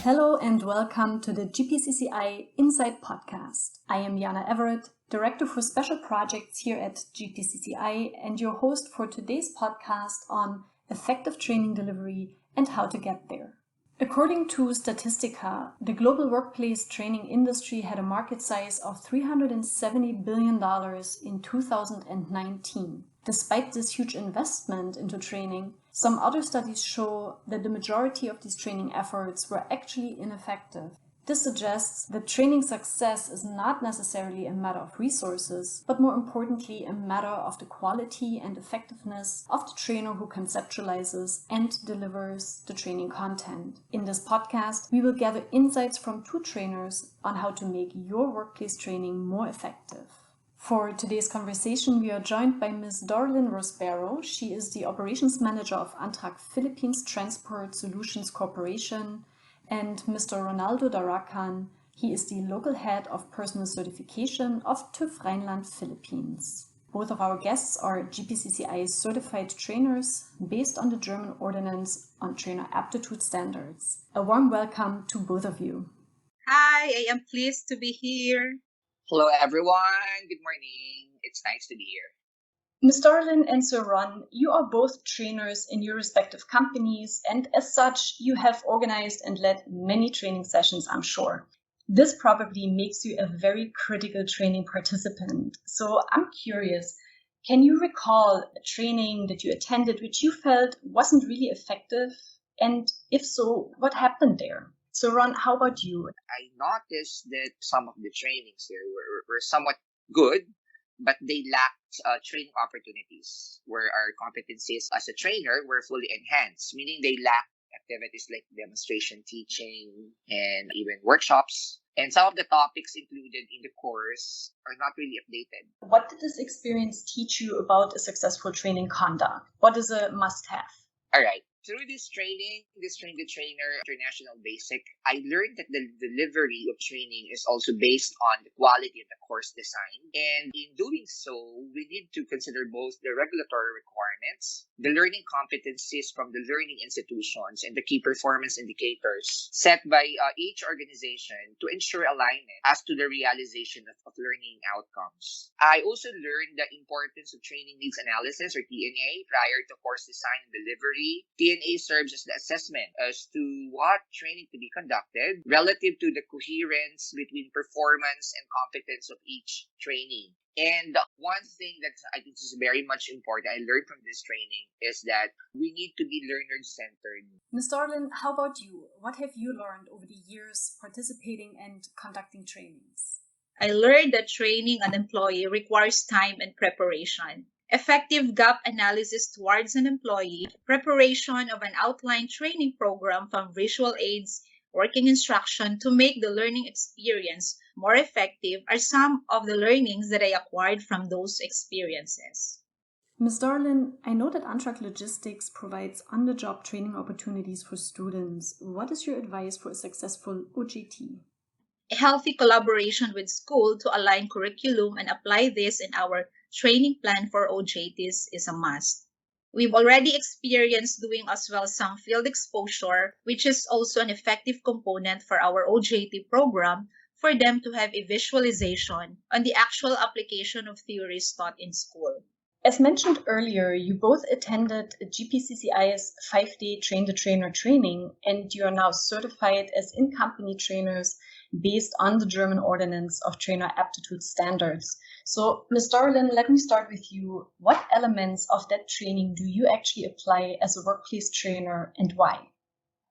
Hello and welcome to the GPCCI Insight Podcast. I am Jana Everett, Director for Special Projects here at GPCCI and your host for today's podcast on effective training delivery and how to get there. According to Statistica, the global workplace training industry had a market size of $370 billion in 2019. Despite this huge investment into training, some other studies show that the majority of these training efforts were actually ineffective. This suggests that training success is not necessarily a matter of resources, but more importantly, a matter of the quality and effectiveness of the trainer who conceptualizes and delivers the training content. In this podcast, we will gather insights from two trainers on how to make your workplace training more effective. For today's conversation, we are joined by Ms. Dorlyn Rosbero. She is the Operations Manager of Antrak Philippines Transport Solutions Corporation, and Mr. Ronaldo Darakan. He is the Local Head of Personal Certification of TÜV Rheinland Philippines. Both of our guests are GPCCI certified trainers based on the German Ordinance on Trainer Aptitude Standards. A warm welcome to both of you. Hi, I am pleased to be here. Hello, everyone. Good morning. It's nice to be here. Ms. Dorlyn and Sir Ron, you are both trainers in your respective companies, and as such, you have organized and led many training sessions, I'm sure. This probably makes you a very critical training participant. So I'm curious, can you recall a training that you attended which you felt wasn't really effective? And if so, what happened there? So Ron, how about you? I noticed that some of the trainings here were somewhat good, but they lacked training opportunities where our competencies as a trainer were fully enhanced, meaning they lacked activities like demonstration teaching and even workshops. And some of the topics included in the course are not really updated. What did this experience teach you about a successful training conduct? What is a must-have? All right. Through this training, this Train the Trainer International Basic, I learned that the delivery of training is also based on the quality of the course design. And in doing so, we need to consider both the regulatory requirements, the learning competencies from the learning institutions, and the key performance indicators set by each organization to ensure alignment as to the realization of learning outcomes. I also learned the importance of training needs analysis, or TNA, prior to course design and delivery. TNA serves as the assessment as to what training to be conducted relative to the coherence between performance and competence of each trainee. And one thing that I think is very much important I learned from this training is that we need to be learner-centered. Ms. Dorlyn, how about you? What have you learned over the years participating and conducting trainings? I learned that training an employee requires time and preparation. Effective gap analysis towards an employee, preparation of an outline training program from visual aids, working instruction to make the learning experience more effective are some of the learnings that I acquired from those experiences. Ms. Dorlyn, I know that Antrak Logistics provides on-the-job training opportunities for students. What is your advice for a successful OJT? A healthy collaboration with school to align curriculum and apply this in our training plan for OJTs is a must. We've already experienced doing as well some field exposure, which is also an effective component for our OJT program for them to have a visualization on the actual application of theories taught in school. As mentioned earlier, you both attended GPCCI's 5-day Train the Trainer training, and you are now certified as in-company trainers based on the German Ordinance of Trainer Aptitude Standards. So, Ms. Dorlyn, let me start with you. What elements of that training do you actually apply as a workplace trainer and why?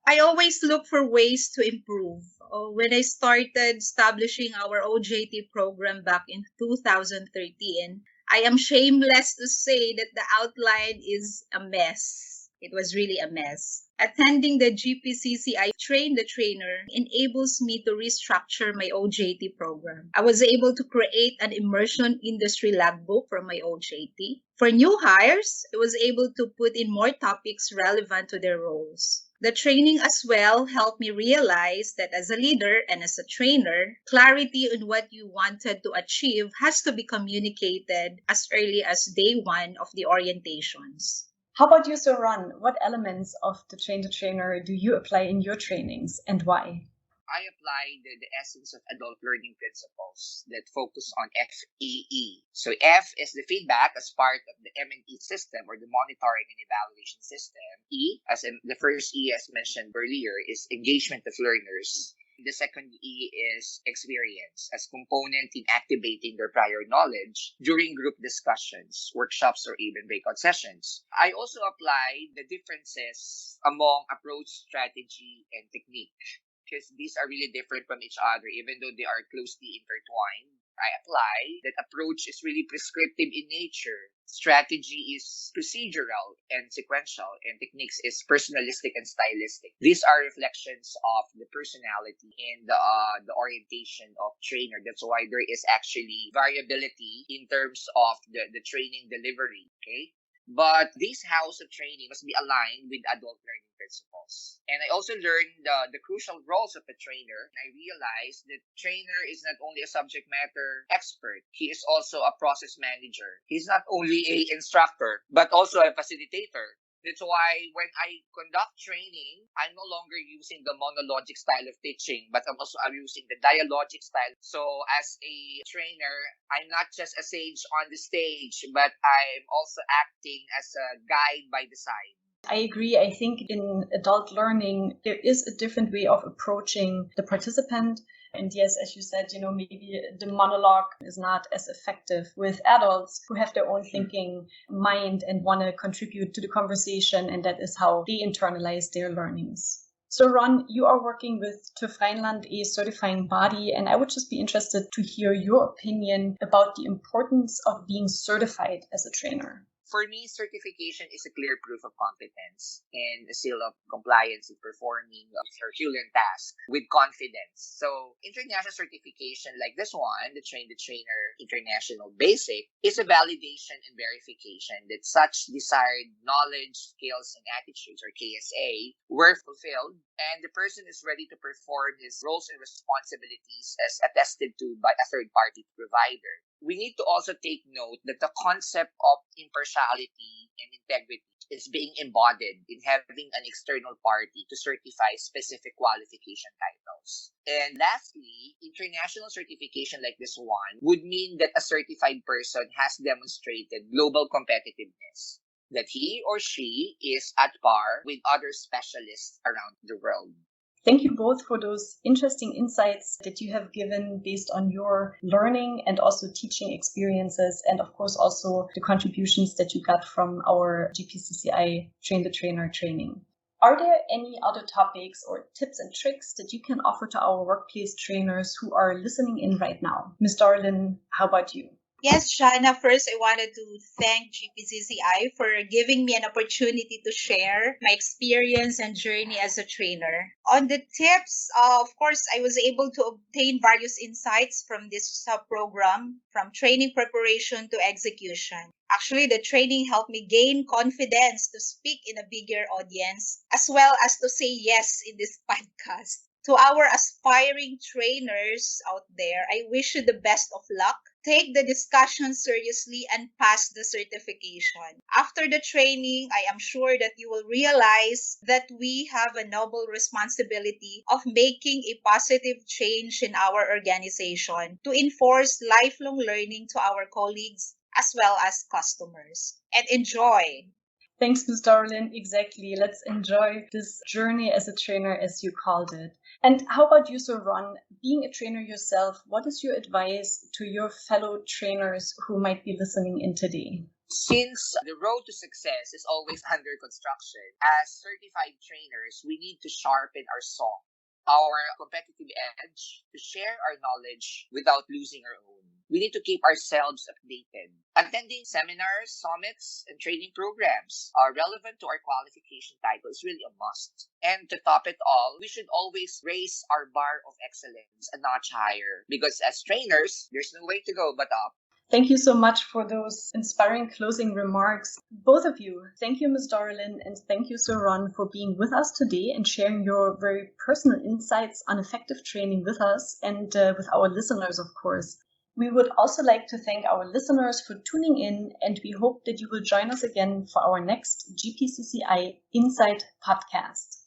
I always look for ways to improve. When I started establishing our OJT program back in 2013, I am shameless to say that the outline is a mess. It was really a mess. Attending the GPCCI Train the Trainer enables me to restructure my OJT program. I was able to create an immersion industry logbook for my OJT. For new hires, I was able to put in more topics relevant to their roles. The training as well helped me realize that as a leader and as a trainer, clarity on what you wanted to achieve has to be communicated as early as day one of the orientations. How about you, Sir Ron? What elements of the Train the Trainer do you apply in your trainings and why? I apply the essence of adult learning principles that focus on FEE. So F is the feedback as part of the M&E system or the monitoring and evaluation system. E, the first E as mentioned earlier, is engagement of learners. The second E is experience as component in activating their prior knowledge during group discussions, workshops, or even breakout sessions. I also apply the differences among approach, strategy, and technique because these are really different from each other, even though they are closely intertwined. I apply that approach is really prescriptive in nature. Strategy is procedural and sequential, and techniques is personalistic and stylistic. These are reflections of the personality and the orientation of trainer. That's why there is actually variability in terms of the training delivery. Okay. But this house of training must be aligned with adult learning principles. And I also learned the crucial roles of a trainer. And I realized that trainer is not only a subject matter expert, he is also a process manager. He's not only a instructor, but also a facilitator. That's why when I conduct training, I'm no longer using the monologic style of teaching, but I'm using the dialogic style. So as a trainer, I'm not just a sage on the stage, but I'm also acting as a guide by the side. I agree. I think in adult learning, there is a different way of approaching the participant. And yes, as you said, maybe the monologue is not as effective with adults who have their own thinking mind and want to contribute to the conversation. And that is how they internalize their learnings. So Ron, you are working with TÜV Rheinland, a certifying body, and I would just be interested to hear your opinion about the importance of being certified as a trainer. For me, certification is a clear proof of competence and a seal of compliance in performing a Herculean task with confidence. So, international certification like this one, the Train the Trainer International Basic, is a validation and verification that such desired knowledge, skills, and attitudes, or KSA, were fulfilled, and the person is ready to perform his roles and responsibilities as attested to by a third-party provider. We need to also take note that the concept of impartiality and integrity is being embodied in having an external party to certify specific qualification titles. And lastly, international certification like this one would mean that a certified person has demonstrated global competitiveness, that he or she is at par with other specialists around the world. Thank you both for those interesting insights that you have given based on your learning and also teaching experiences, and of course also the contributions that you got from our GPCCI Train the Trainer training. Are there any other topics or tips and tricks that you can offer to our workplace trainers who are listening in right now? Ms. Darlin, how about you? Yes, Shana, first I wanted to thank GPCCI for giving me an opportunity to share my experience and journey as a trainer. On the tips, of course, I was able to obtain various insights from this program, from training preparation to execution. Actually, the training helped me gain confidence to speak in a bigger audience, as well as to say yes in this podcast. To our aspiring trainers out there, I wish you the best of luck. Take the discussion seriously and pass the certification. After the training, I am sure that you will realize that we have a noble responsibility of making a positive change in our organization to enforce lifelong learning to our colleagues as well as customers. And enjoy! Thanks, Ms. Darlin. Exactly. Let's enjoy this journey as a trainer, as you called it. And how about you, Sir Ron? Being a trainer yourself, what is your advice to your fellow trainers who might be listening in today? Since the road to success is always under construction, as certified trainers, we need to sharpen our saw, our competitive edge, to share our knowledge without losing our own. We need to keep ourselves updated. Attending seminars, summits, and training programs are relevant to our qualification title is really a must. And to top it all, we should always raise our bar of excellence a notch higher. Because as trainers, there's no way to go but up. Thank you so much for those inspiring closing remarks. Both of you, thank you, Ms. Darlin, and thank you, Sir Ron, for being with us today and sharing your very personal insights on effective training with us and with our listeners, of course. We would also like to thank our listeners for tuning in, and we hope that you will join us again for our next GPCCI Insight podcast.